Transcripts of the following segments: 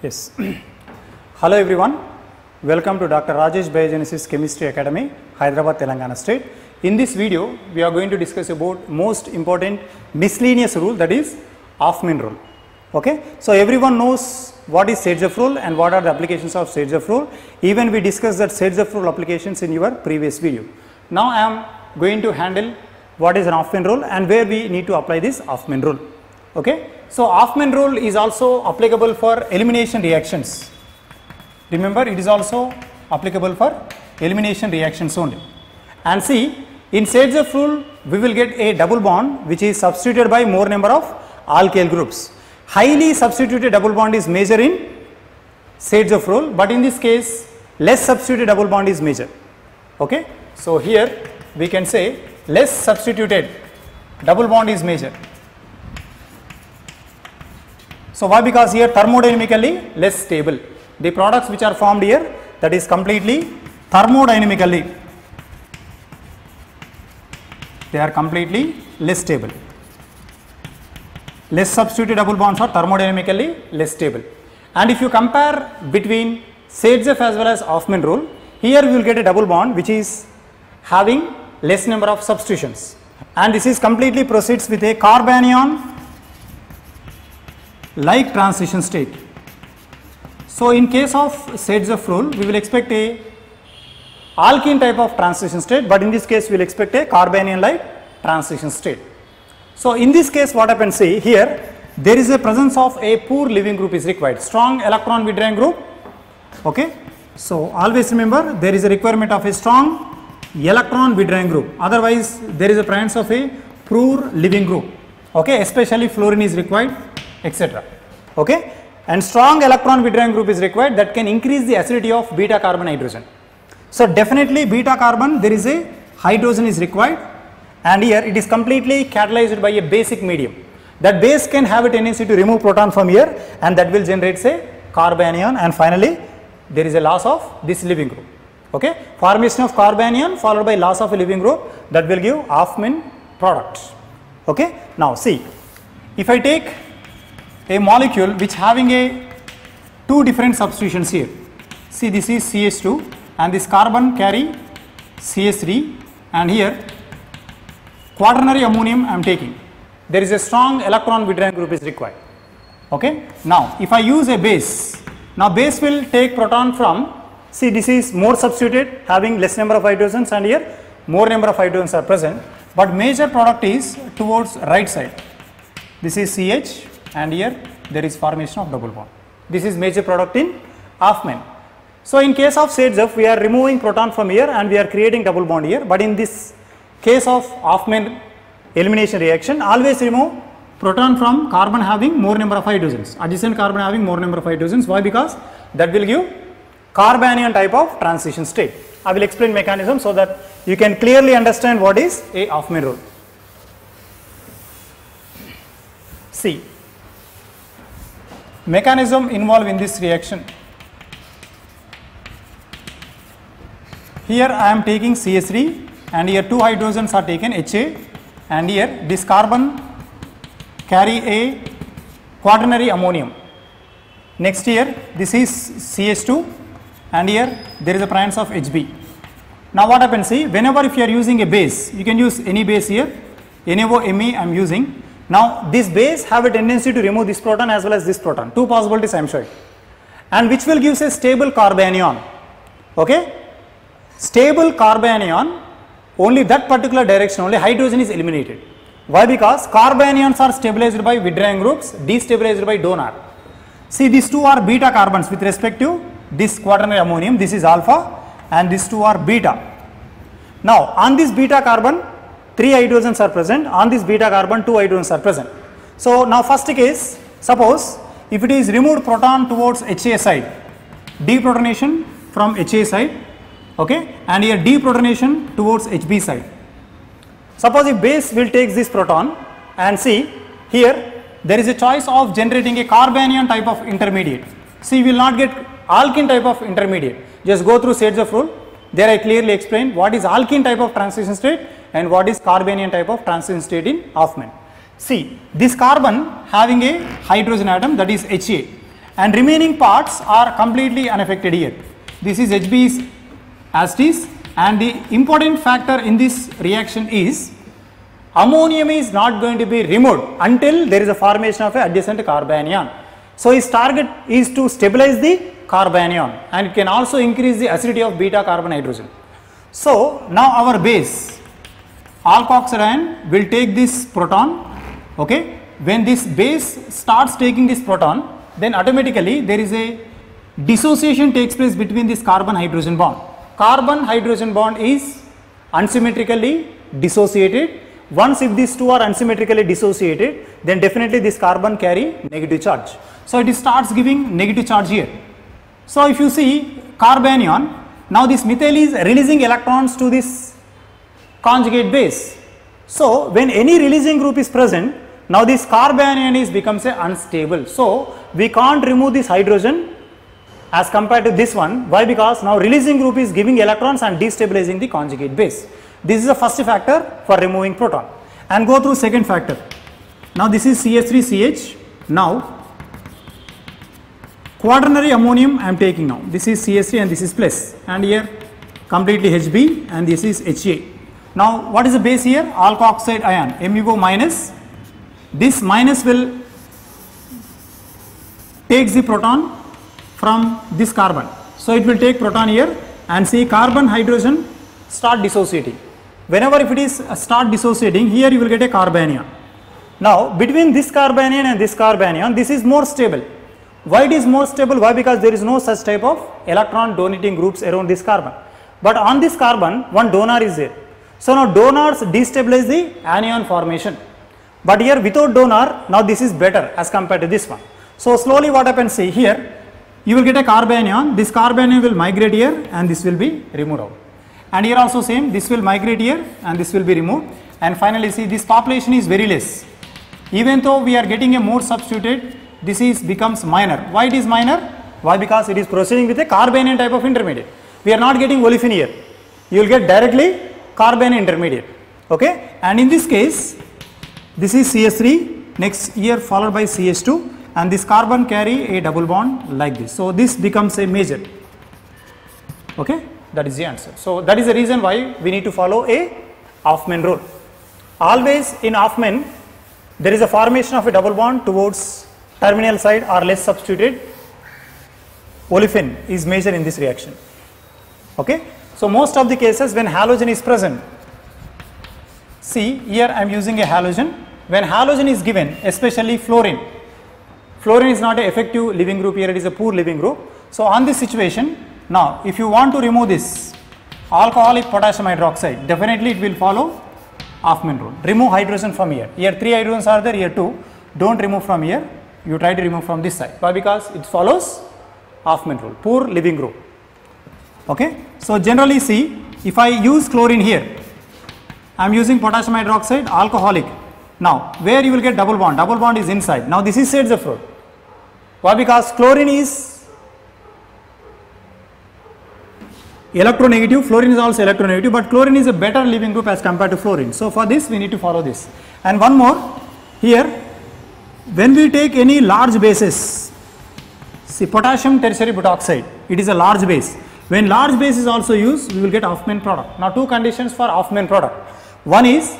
Yes. Hello everyone. Welcome to Dr. Rajesh Biogenesis Chemistry Academy, Hyderabad, Telangana State. In this video, we are going to discuss about most important miscellaneous rule, that is Hofmann rule. Okay. So everyone knows what is Serge rule and what are the applications of Serge rule. Even we discussed that Serge rule applications in your previous video. Now I am going to handle what is an Hofmann rule and where we need to apply this Hofmann rule. Okay. So Hofmann rule is also applicable for elimination reactions. Remember, it is also applicable for elimination reactions only. And see, in Serge rule, we will get a double bond which is substituted by more number of alkyl groups. Highly substituted double bond is major in Serge rule, but in this case, less substituted double bond is major. Okay. So here we can say less substituted double bond is major. So why? Because here thermodynamically less stable. The products which are formed here, that is completely thermodynamically, they are completely less stable. Less substituted double bonds are thermodynamically less stable. And if you compare between Serge as well as Hofmann rule, here we will get a double bond which is having less number of substitutions, and this is completely proceeds with a carbanion like transition state. So in case of Serge rule, we will expect a alkene type of transition state, but in this case we will expect a carbanion like transition state. So in this case what happens, see here there is a presence of a poor leaving group is required, strong electron withdrawing group. Okay. So always remember, there is a requirement of a strong electron withdrawing group, otherwise there is a presence of a poor leaving group. Okay. Especially fluorine is required, etc. Okay. And strong electron withdrawing group is required that can increase the acidity of beta carbon hydrogen. So definitely beta carbon, there is a hydrogen is required, and here it is completely catalyzed by a basic medium. That base can have a tendency to remove proton from here, and that will generate say carbanion, and finally there is a loss of this leaving group. Okay. Formation of carbanion followed by loss of a leaving group, that will give Hofmann product. Okay. Now see, if I take a molecule which having a two different substitutions here, see this is CH2 and this carbon carry CH3, and here quaternary ammonium I am taking, there is a strong electron withdrawing group is required. Okay. Now if I use a base, now base will take proton from, see this is more substituted having less number of hydrogens, and here more number of hydrogens are present, but major product is towards right side. This is CH and here there is formation of double bond. This is major product in Hofmann. So in case of Serge, we are removing proton from here and we are creating double bond here, but in this case of Hofmann elimination reaction, always remove proton from carbon having more number of hydrogens, adjacent carbon having more number of hydrogens. Why? Because that will give carbanion type of transition state. I will explain mechanism so that you can clearly understand what is a Hofmann rule. See, mechanism involved in this reaction. Here I am taking CH3 and here two hydrogens are taken HA, and here this carbon carry a quaternary ammonium. Next here this is CH2 and here there is a presence of HB. Now what happens, see, whenever if you are using a base, you can use any base here, NaOMe I am using. Now this base have a tendency to remove this proton as well as this proton, two possibilities I am showing, and which will give a stable carbanion. Okay. Stable carbanion, only that particular direction only hydrogen is eliminated. Why? Because carbanions are stabilized by withdrawing groups, destabilized by donor. See, these two are beta carbons with respect to this quaternary ammonium, this is alpha, and these two are beta. Now on this beta carbon 3 hydrogens are present, on this beta carbon 2 hydrogens are present. So now first case, suppose if it is removed proton towards HA side, deprotonation from HA side, okay, and here deprotonation towards HB side. Suppose if base will take this proton, and see here there is a choice of generating a carbanion type of intermediate. See, you will not get alkene type of intermediate. Just go through Serge rule. There I clearly explained what is alkene type of transition state and what is carbanion type of transition state in Hofmann. See, this carbon having a hydrogen atom, that is HA, and remaining parts are completely unaffected here. This is HB is as it is, and the important factor in this reaction is ammonium is not going to be removed until there is a formation of an adjacent carbanion. So its target is to stabilize the carbanion, and it can also increase the acidity of beta carbon hydrogen. So now our base alkoxide ion will take this proton. Okay, when this base starts taking this proton, then automatically there is a dissociation takes place between this carbon hydrogen bond. Carbon hydrogen bond is unsymmetrically dissociated. Once if these two are unsymmetrically dissociated, then definitely this carbon carry negative charge. So it starts giving negative charge here. So if you see carbanion, now this methyl is releasing electrons to this conjugate base. So when any releasing group is present, now this carbanion is becomes a unstable. So we can't remove this hydrogen as compared to this one. Why? Because now releasing group is giving electrons and destabilizing the conjugate base. This is the first factor for removing proton. And go through second factor. Now this is CH3CH. Now quaternary ammonium I am taking now. This is CH3 and this is plus, and here completely HB, and this is HA. Now what is the base here? Alkoxide ion, MuO minus. This minus will takes the proton from this carbon. So it will take proton here, and see carbon hydrogen start dissociating. Whenever if it is start dissociating, here you will get a carbanion. Now between this carbanion and this carbanion, this is more stable. Why it is more stable? Why? Because there is no such type of electron donating groups around this carbon. But on this carbon, one donor is there. So now donors destabilize the anion formation. But here without donor, now this is better as compared to this one. So slowly what happens, see here, you will get a carbanion. This carbanion will migrate here, and this will be removed out. And here also same, this will migrate here, and this will be removed. And finally see, this population is very less. Even though we are getting a more substituted, this is becomes minor. Why it is minor? Why? Because it is proceeding with a carbanion type of intermediate. We are not getting olefin here. You will get directly carbanion intermediate. Okay, and in this case, this is CH3, next here followed by CH2, and this carbon carry a double bond like this. So this becomes a major. Okay, that is the answer. So that is the reason why we need to follow a Hofmann rule. Always in Hofmann, there is a formation of a double bond towards terminal side or less substituted. Olefin is major in this reaction. Okay, so most of the cases when halogen is present, see here I am using a halogen. When halogen is given, especially fluorine, fluorine is not an effective leaving group here, it is a poor leaving group. So on this situation, now if you want to remove this alcoholic potassium hydroxide, definitely it will follow Hofmann rule. Remove hydrogen from here. Here 3 hydrogens are there, here 2. Don't remove from here. You try to remove from this side. Why? Because it follows Hofmann rule, poor leaving group. Okay. So generally see, if I use chlorine here, I am using potassium hydroxide, alcoholic. Now where you will get double bond is inside. Now this is Седзефрол. Why? Because chlorine is electronegative, fluorine is also electronegative, but chlorine is a better leaving group as compared to fluorine. So for this we need to follow this. And one more here, when we take any large bases, see potassium tertiary butoxide, it is a large base. When large base is also used, we will get Hofmann product. Now two conditions for Hofmann product. One is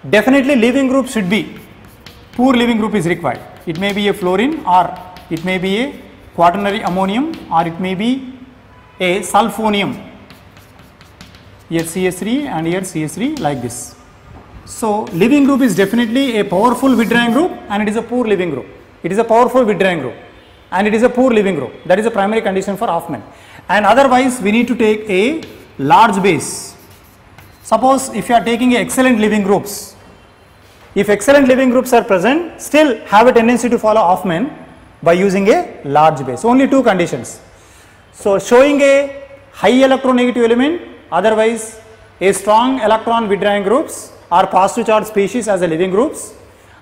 definitely leaving group should be, poor leaving group is required. It may be a fluorine, or it may be a quaternary ammonium, or it may be a sulfonium. Here CH3 and here CH3 like this. So leaving group is definitely a powerful withdrawing group, and it is a poor leaving group. It is a powerful withdrawing group, and it is a poor leaving group. That is a primary condition for Hofmann. And otherwise we need to take a large base. Suppose if you are taking excellent leaving groups, if excellent leaving groups are present, still have a tendency to follow Hofmann by using a large base. Only two conditions. So showing a high electronegative element, otherwise a strong electron withdrawing groups or positive charge species as a leaving groups.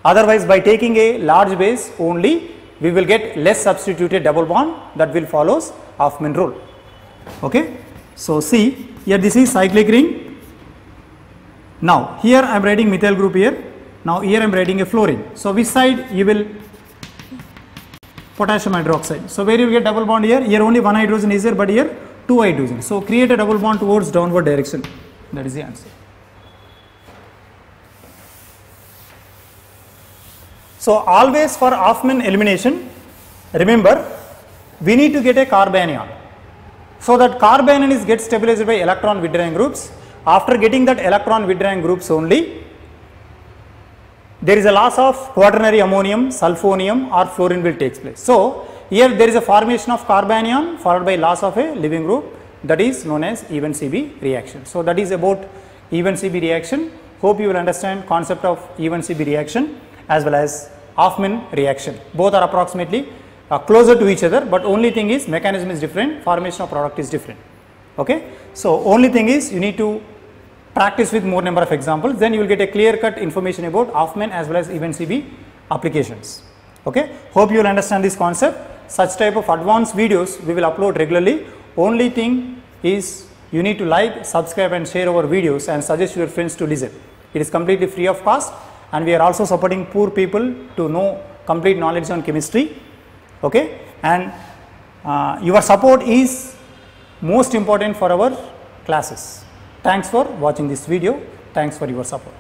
Otherwise by taking a large base only, we will get less substituted double bond, that will follows Hofmann rule. Okay. So see here, this is cyclic ring. Now here I am writing methyl group here. Now here I am writing a fluorine. So which side you will potassium hydroxide. So where you get double bond here? Here only one hydrogen is there, but here two hydrogen. So create a double bond towards downward direction. That is the answer. So always for Hofmann elimination, remember we need to get a carbanion. So that carbanion is get stabilized by electron withdrawing groups. After getting that electron withdrawing groups only, there is a loss of quaternary ammonium, sulfonium or fluorine will take place. So here there is a formation of carbanion followed by loss of a leaving group, that is known as Evans-Cb reaction. So that is about Evans-Cb reaction. Hope you will understand concept of Evans-Cb reaction as well as Hofmann reaction. Both are approximately closer to each other, but only thing is mechanism is different, formation of product is different. Okay. So only thing is you need to practice with more number of examples, then you will get a clear cut information about Hofmann as well as Evans-Cb applications. Okay. Hope you will understand this concept. Such type of advanced videos we will upload regularly. Only thing is you need to like, subscribe and share our videos and suggest your friends to listen. It is completely free of cost, and we are also supporting poor people to know complete knowledge on chemistry. Okay. And your support is most important for our classes. Thanks for watching this video. Thanks for your support.